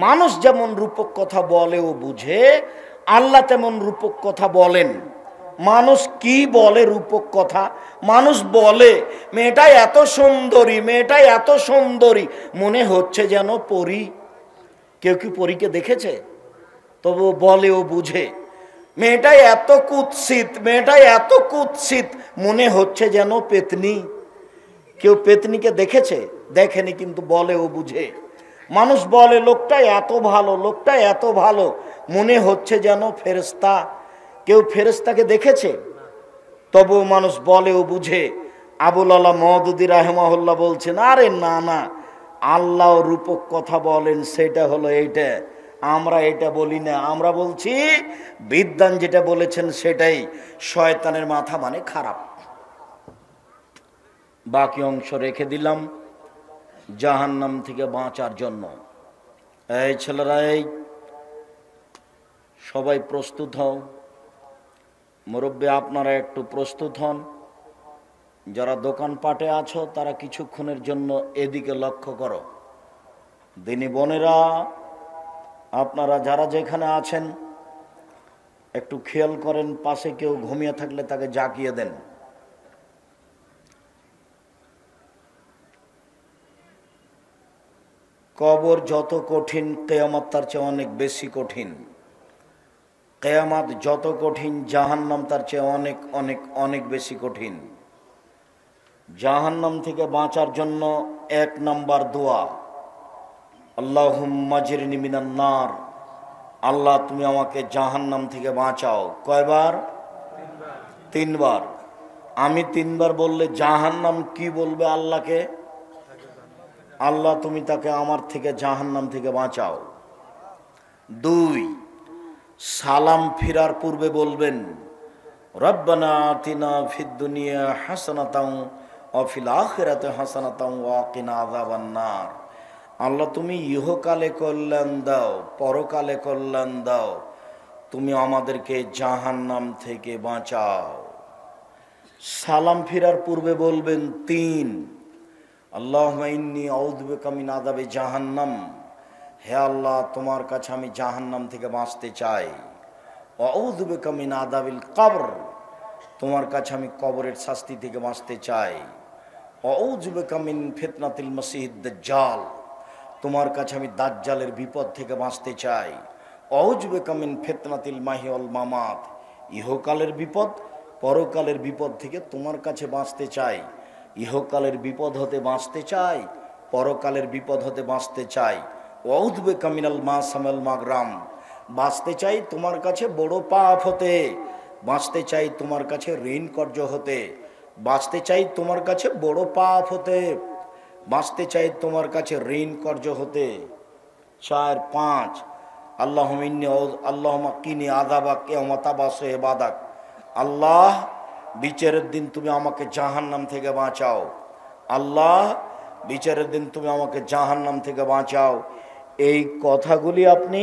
মানুষ যেমন রূপক কথা বলে ও বুঝে, আল্লাহ তেমন রূপক কথা বলেন। মানুষ কি বলে রূপক কথা? মানুষ বলে মেয়েটা এত সুন্দরী, মেয়েটা এত সুন্দরী, মনে হচ্ছে যেন পরী। কেউ কি পরীকে দেখেছে? তবু বলে ও বুঝে। মেয়েটা এত কুৎসিত, মেয়েটা এত কুৎসিত, মনে হচ্ছে যেন পেতনি। কেউ পেতনিকে দেখেছে? দেখেনি, কিন্তু বলে ও বুঝে। মানুষ বলে লোকটা এত ভালো, লোকটা এত ভালো, মনে হচ্ছে যেন ফেরেশতা। কেউ ফেরেশতাকে দেখেছে? তবু মানুষ বলে ও বুঝে। আবুল আলা মওদুদি রাহিমাহুল্লাহ বলছেন, আরে না না, আল্লাহ রূপক কথা বলেন, সেটা হলো এইটা, আমরা এটা বলি না। আমরা বলছি বিদ্বান যেটা বলেছেন সেটাই, শয়তানের মাথা মানে খারাপ। বাকি অংশ রেখে দিলাম জাহান্নাম থেকে বাঁচার জন্য। এই ছেলেরা, এই সবাই প্রস্তুত হও। মুরব্বী আপনারা একটু প্রস্তুত হন। যারা দোকানপাটে আছো তারা কিছুক্ষণের জন্য এদিকে লক্ষ্য করো। দিনী বোনেরা, আপনারা যারা যেখানে আছেন একটু খেয়াল করেন, পাশে কেউ ঘুমিয়ে থাকলে তাকে জাগিয়ে দেন। কবর যত কঠিন, কিয়ামত তার চেয়ে অনেক বেশি কঠিন। কিয়ামত যত কঠিন, জাহান্নাম তার চেয়ে অনেক অনেক অনেক বেশি কঠিন। জাহান্নাম থেকে বাঁচার জন্য 1 নম্বর দোয়া, আল্লাহুম্মা জিরনি মিনান নার, আল্লাহ তুমি আমাকে জাহান্নাম থেকে বাঁচাও। কয়বার? 3 বার। আমি তিনবার বললে জাহান্নাম কি বলবে আল্লাহকে? আল্লাহ তুমি তাকে আমার থেকে জাহান্নাম থেকে বাঁচাও। 2, সালাম ফিরার পূর্বে বলবেন রব্বানা আতিনা ফিদ দুনিয়া হাসানাতাও ওয়া ফিল আখিরাতি হাসানাতাও ওয়া কিনা আযাবান্নার। আল্লাহ তুমি ইহকালে কল্যাণ দাও, পরকালে কল্যাণ দাও, তুমি আমাদেরকে জাহান্নাম থেকে বাঁচাও। সালাম ফিরার পূর্বে বলবেন 3, আল্লাহুম্মা ইন্নী আউযু বিকা মিন আযাবি জাহান্নাম, হে আল্লাহ তোমার কাছে আমি জাহান্নাম থেকে বাঁচতে চাই। ওয়া আউযু বিকা মিন আযাবিল কবর, তোমার কাছে আমি কবরের শাস্তি থেকে বাঁচতে চাই। ওয়া আউযু বিকা মিন ফিতনাতিল মাসিহিদ দাজ্জাল, তোমার কাছে আমি দাজ্জালের বিপদ থেকে বাঁচতে চাই। ওয়া আউযু বিকা মিন ফিতনাতিল মাহিয়া ওয়াল মামাত, ইহকালের বিপদ পরকালের বিপদ থেকে তোমার কাছে বাঁচতে চাই। ইহকালের বিপদ হতে বাঁচতে চাই, পরকালের বিপদ হতে বাঁচতে চাই। ওয়া আউযু বিকা মিনাল মাসামাল মাগরাম, বাঁচতে চাই তোমার কাছে বড় পাপ হতে, বাঁচতে চাই তোমার কাছে ঋণ কর্য হতে, বাঁচতে চাই তোমার কাছে বড় পাপ হতে, বাঁচতে চাই তোমার কাছে ঋণ কর্য হতে। 4, 5, আল্লাহুম্মা কিনি আযাবাক ইয়াওমা তাবাসু ইবাদাক, আল্লাহ বিচারের দিন তুমি আমাকে জাহান্নাম থেকে বাঁচাও। আল্লাহ বিচারের দিন তুমি আমাকে জাহান্নাম থেকে বাঁচাও। এই কথাগুলি আপনি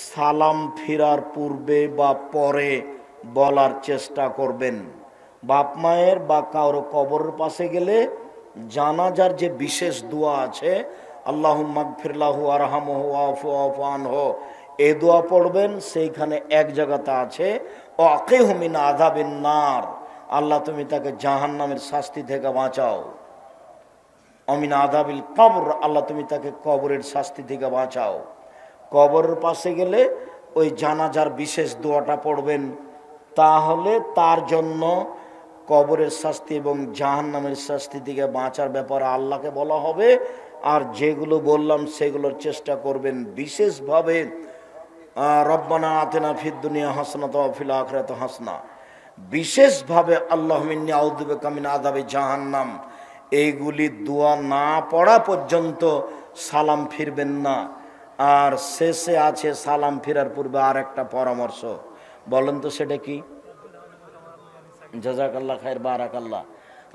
সালাম ফিরার পূর্বে বা পরে বলার চেষ্টা করবেন। বাপ মায়ের বা কারো কবরের পাশে গেলে জানাজার যে বিশেষ দোয়া আছে, আল্লাহুম্মা গফির লাহু ওয়ারহামহু ওয়াফু আনহু, এই দোয়া পড়বেন। সেইখানে এক জায়গাতে আছে ওয়াকিহু মিন আযাবিন নার, আল্লাহ তুমি তাকে জাহান্নামের শাস্তি থেকে বাঁচাও। অমিন আযাবিল কবর, আল্লাহ তুমি তাকে কবরের শাস্তি থেকে বাঁচাও। কবরের পাশে গেলে ওই জানাজার বিশেষ দোয়াটা পড়বেন, তাহলে তার জন্য কবরের শাস্তি এবং জাহান্নামের শাস্তি থেকে বাঁচার ব্যাপারে আল্লাহকে বলা হবে। আর যেগুলো বললাম সেগুলোর চেষ্টা করবেন বিশেষভাবে রব্বানা আতিনা ফিদ দুনিয়া হাসানাতাও ওয়া ফিল আখিরাতি হাসানা, বিশেষভাবে আল্লাহুম্মা ইন্নী আউযু বিকা মিন আযাবি জাহান্নাম, এইগুলি দোয়া না পড়া পর্যন্ত সালাম ফিরবেন না। আর শেষে আছে সালাম ফিরার পূর্বে আর একটা পরামর্শ, বলেন তো সেটা কি? জাযাকাল্লাহ খায়ের, বারাকাল্লাহ।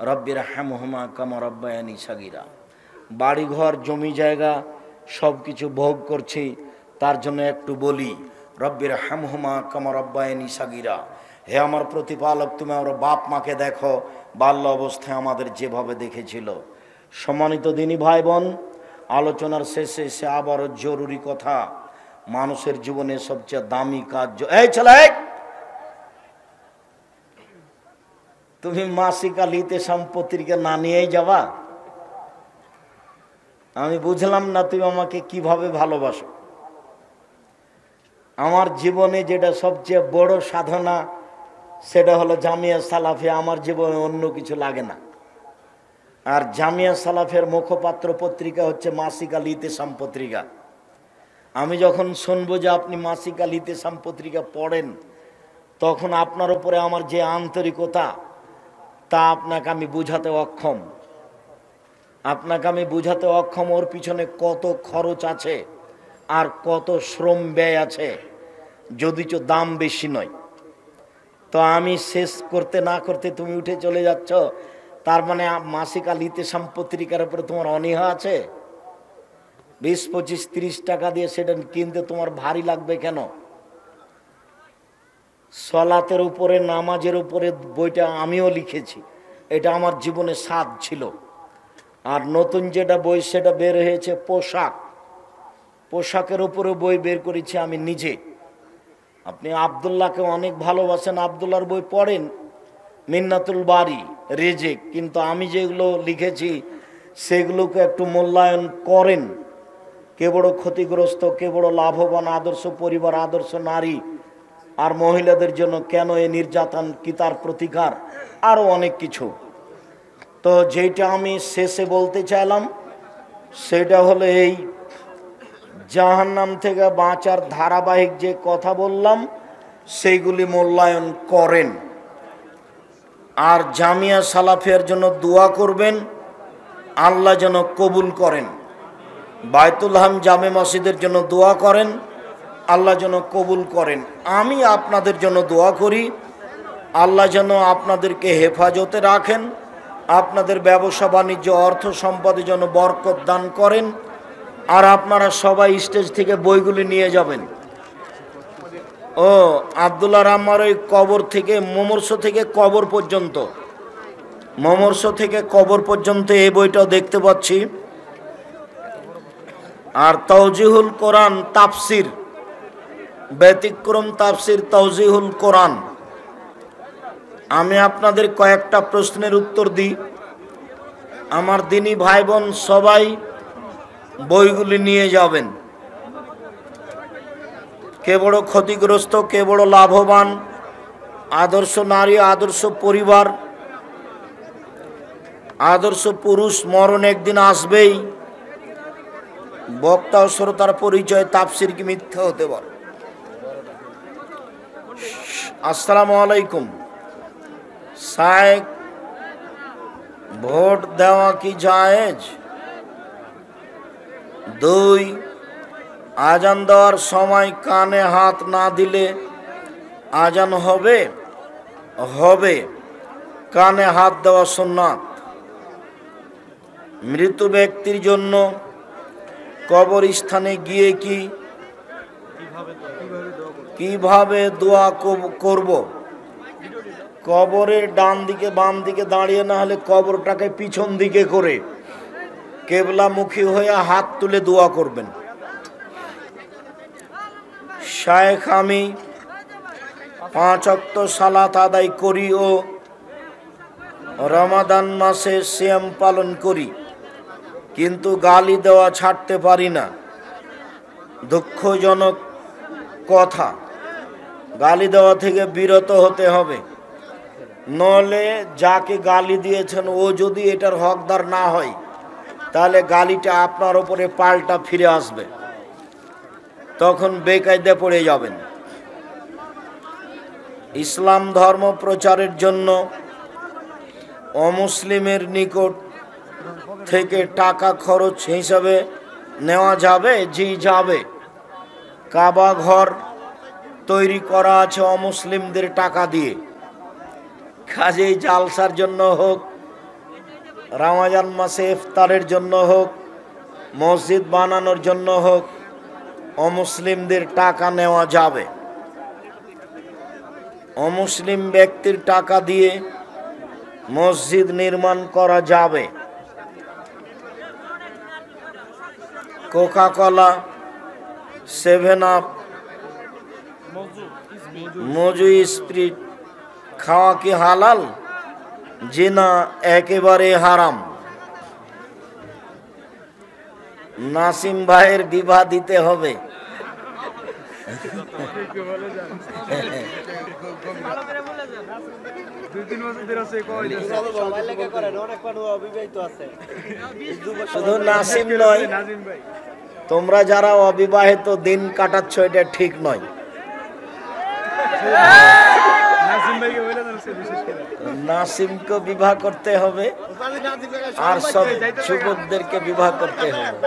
রব্বির হামহুমা কামা রাব্বায়ানি সাগীরা। বাড়িঘর জমি জায়গা সব কিছু ভোগ করছি, তার জন্য একটু বলি রব্বির হামহুমা কামা রাব্বায়ানি সাগীরা, হে আমার প্রতিপালক তুমি আমার বাপ মাকে দেখো বাল্য অবস্থায় আমাদের যেভাবে দেখেছিল। সম্মানিত দিনী ভাই বোন, আলোচনার শেষে এসে আবারও জরুরি কথা, মানুষের জীবনে সবচেয়ে দামি কাজ, এই ছেলে তুমি মাসিক আলিতে সম্পত্তিকে না নিয়েই যাবা? আমি বুঝলাম না তুমি আমাকে কিভাবে ভালোবাসো। আমার জীবনে যেটা সবচেয়ে বড় সাধনা সেটা হলো জামিয়া সালাফিয়া, আমার জীবনে অন্য কিছু লাগে না। আর জামিয়া সালাফের মুখপাত্র পত্রিকা হচ্ছে মাসিক আল ইতেসাম পত্রিকা। আমি যখন শুনবো যে আপনি মাসিক আল ইতেসাম পত্রিকা পড়েন, তখন আপনার উপরে আমার যে আন্তরিকতা তা আপনাকে আমি বুঝাতে অক্ষম। আপনাকে আমি বুঝাতে অক্ষম ওর পিছনে কত খরচ আছে আর কত শ্রম ব্যয় আছে, যদিচ দাম বেশি নয়। তো আমি শেষ করতে না করতে তুমি উঠে চলে যাচ্ছ, তার মানে মাসিক আল ইতেসাম পত্রিকার উপরে তোমার অনীহা আছে? 20, 25, 30 টাকা দিয়ে সেটা কিনতে তোমার ভারী লাগবে কেন? সলাতের উপরে, নামাজের উপরে বইটা আমিও লিখেছি, এটা আমার জীবনে স্বাদ ছিল। আর নতুন যেটা বই সেটা বের হয়েছে পোশাকের উপরে বই বের করেছি আমি নিজে। আপনি আব্দুল্লাহকে অনেক ভালোবাসেন, আব্দুল্লাহর বই পড়েন, মিন্নাতুল বারি, রেজেক, কিন্তু আমি যেগুলো লিখেছি সেগুলোকে একটু মূল্যায়ন করেন। কে বড় ক্ষতিগ্রস্ত, কে বড় লাভবান, আদর্শ পরিবার, আদর্শ নারী, আর মহিলাদের জন্য কেন এই নির্যাতন, কি তার প্রতিকার, আরও অনেক কিছু। তো যেটা আমি শেষে বলতে চাইলাম সেটা হলো এই জাহান্নাম থেকে বাঁচার ধারাবাহিক যে কথা বললাম সেইগুলি মূল্যায়ন করেন। আর জামিয়া সালাফিয়ার জন্য দোয়া করবেন, আল্লাহ যেন কবুল করেন। বায়তুল হাম জামে মসজিদের জন্য দোয়া করেন, আল্লাহ যেন কবুল করেন। আমি আপনাদের জন্য দোয়া করি, আল্লাহ যেন আপনাদেরকে হেফাজতে রাখেন, আপনাদের ব্যবসা বাণিজ্য অর্থ সম্পদে যেন বরকত দান করেন। আর আপনারা সবাই স্টেজ থেকে বইগুলি নিয়ে যাবেন। ও আব্দুল্লাহ রাম্মার ওই কবর থেকে মমর্ষ থেকে কবর পর্যন্ত, মমর্ষ থেকে কবর পর্যন্ত এই বইটাও দেখতে পাচ্ছি। আর তাওজিহুল কোরআন তাফসির, ব্যতিক্রম তাফসির তাওজিহুল কোরআন। আমি আপনাদের কয়েকটা প্রশ্নের উত্তর দিই। আমার দিনী ভাই বোন সবাই বইগুলি নিয়ে যাবেন। কে বড় ক্ষতিগ্রস্ত, কে বড় লাভবান, আদর্শ নারী, আদর্শ পরিবার, আদর্শ পুরুষ, মরণ একদিন আসবেই। বক্তা ও শ্রোতার পরিচয়, তাফসির কি মিথ্যা হতে পারে? আসসালামু আলাইকুম। শায়েখ, ভোট দেওয়া কি জায়েজ? 2, আজান দেওয়ার সময় কানে হাত না দিলে আজান হবে? হবে। কানে হাত দেওয়া সুন্নাত। মৃত ব্যক্তির জন্য কবরস্থানে গিয়ে কিভাবে দোয়া করব? কবরের ডান দিকে বাম দিকে দাঁড়িয়ে না হলে কবরটাকে পিছন দিকে করে কেবলামুখী হয়ে হাত তুলে দোয়া করবেন। শায়েখ, আমি 5 ওয়াক্ত সালাত আদায় করি ও রমাদান মাসে সিয়াম পালন করি, কিন্তু গালি দেওয়া ছাড়তে পারি না। দুঃখজনক কথা, গালি দেওয়া থেকে বিরত হতে হবে, নলে যাকে গালি দিয়েছেন ও যদি এটার হকদার না হয় তাহলে গালিটা আপনার উপরে পাল্টা ফিরে আসবে, তখন বেকায়দা পড়ে যাবেন। ইসলাম ধর্ম প্রচারের জন্য অমুসলিমের নিকট থেকে টাকা খরচ হিসাবে নেওয়া যাবে? জি যাবে। কাবা ঘর তৈরি করা আছে অমুসলিমদের টাকা দিয়ে। কাজেই জালসার জন্য হোক, রমজান মাসে ইফতারের জন্য হোক, মসজিদ বানানোর জন্য হোক, অমুসলিমদের টাকা নেওয়া যাবে। অমুসলিম ব্যক্তির টাকা দিয়ে মসজিদ নির্মাণ করা যাবে। কোকা-কোলা, 7 আপ, মজু স্প্রিট খাওয়া কি হালাল? জি না, একেবারে হারাম। নাসিম ভাইয়ের বিবাহ দিতে হবে। শুধু নাসিম নয়, তোমরা যারা অবিবাহিত দিন কাটাচ্ছ এটা ঠিক নয়। নাসিমকে বিবাহ করতে হবে আর সব যুবকদেরকে বিবাহ করতে হবে।